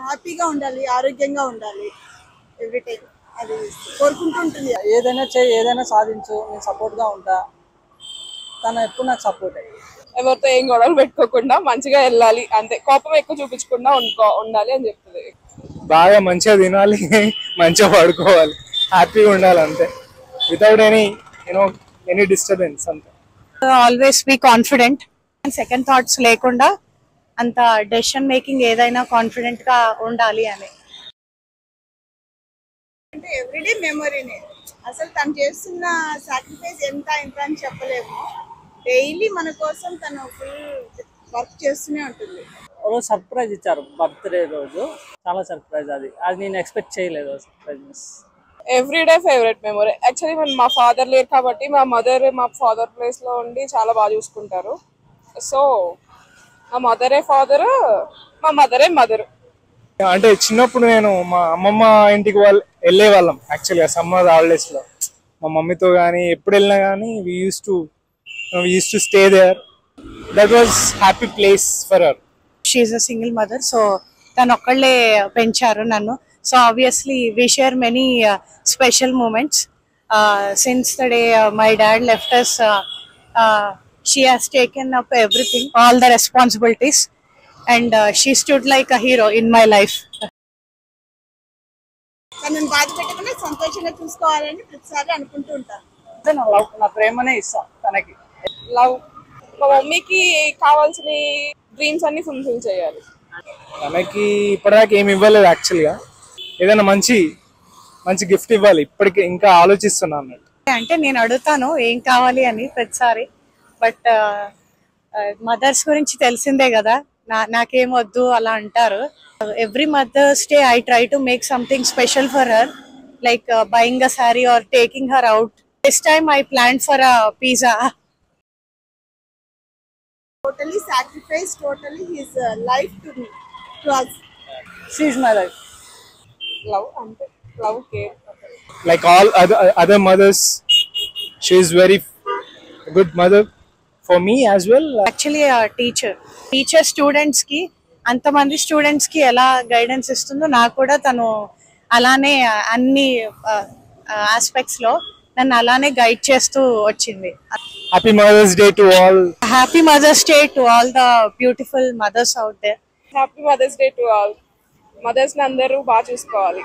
హ్యాపీగా ఉండాలి, ఆరోగ్యంగా ఉండాలి ఎవ్రీ టైం. అది కోరుకుంటూ ఉంటుంది. ఏదైనా చేయి, ఏదైనా సాధించు, నేను సపోర్ట్గా ఉంటా. తను ఎప్పుడు నాకు సపోర్ట్ అయ్యి ఎవరితో ఏం గొడవలు పెట్టుకోకుండా మంచిగా వెళ్ళాలి అంతే. కోపం ఎక్కువ చూపించకుండా ఉండాలి అని చెప్తుంది. బాగా మంచిగా తినాలి, మంచిగా పడుకోవాలి, హ్యాపీగా ఉండాలి అంతే. వితౌట్ ఎనీ డిస్టర్బెన్స్ అంతే. Always be confident, second thoughts లేకుండా అంత డెసిషన్ మేకింగ్ ఏదైనా కాన్ఫిడెంట్ గా ఉండాలి అని. అంటే ఎవ్రీడే మెమరీనే. అసలు తను చేస్తున్న సాక్రిఫైస్ ఎంత అని చెప్పలేము. డైలీ మన కోసం తను ఫుల్ వర్క్ చేస్తూనే ఉంటుంది. రోజు సర్ప్రైజ్ ఇచ్చారు, బర్త్డే రోజు. చాలా సర్ప్రైజ్, అది నేను ఎక్స్పెక్ట్ చేయలేదు surprise. Everyday favourite memory. Actually మా ఫాదర్ లేరు కాబట్టి మా మదర్ మా ఫాదర్ ప్లేస్ లో ఉండి చాలా బాగా చూసుకుంటారు. సో మా మదరే ఫాదర్, మా మదరే మదర్. అంటే చిన్నప్పుడు నేను మా అమ్మమ్మ ఇంటికి వెళ్ళే వాళ్ళం యాక్చువల్గా సమ్మర్ హాలిడేస్ లో. మా మమ్మీతో కానీ ఎప్పుడు వెళ్ళినా కానీ we used to stay there. That was happy place for her. She is a single mother, so తను ఒక్కళ్ళే పెంచారు నన్ను. So obviously we share many special moments. Since the day my dad left us, she has taken up everything, all the responsibilities, and she stood like a hero in my life. తనని బాధ పెట్టకుండా సంతోషంగా చూసుకోవాలని ప్రతిసారి అనుకుంటూ ఉంటాను. నా ప్రేమనే ఇస్తాం తనకి. లవ్. మా మమ్మీకి కావాల్సిన డ్రీమ్స్ అన్ని ఫుల్ఫిల్ చేయాలి. తనకి ఇప్పటిదాకా ఏమి ఇవ్వలేదు యాక్చువల్గా. ఏదైనా మంచి గిఫ్ట్ ఇవ్వాలి, ఇప్పటికి ఇంకా ఆలోచిస్తున్నా అన్నట్టు. అంటే నేను అడుగుతాను ఏం కావాలి అని ప్రతిసారి, బట్ మదర్స్ గురించి తెలిసిందే కదా, నాకేం వద్దు అలా అంటారు. Every mother's day I try to make something special for her, like buying a sari or taking her out. This time I plan for a pizza. Totally sacrificed, totally his life to me, to us. She is my life. Love అంటే love, care. Like all other mothers, she is very good mother for me as well. Actually teacher students కి, అంతమంది students కి ఎలా guidance ఇస్తుందో నాకు కూడా తను అలానే అన్ని ఆస్పెక్ట్స్ లో నన్ను అలానే గైడ్ చేస్తూ వచ్చింది. Happy Mother's Day to all. Happy mother's day to all the beautiful mothers out there. Happy mother's day to all. Mothers ని అందరూ బాగా చూసుకోవాలి.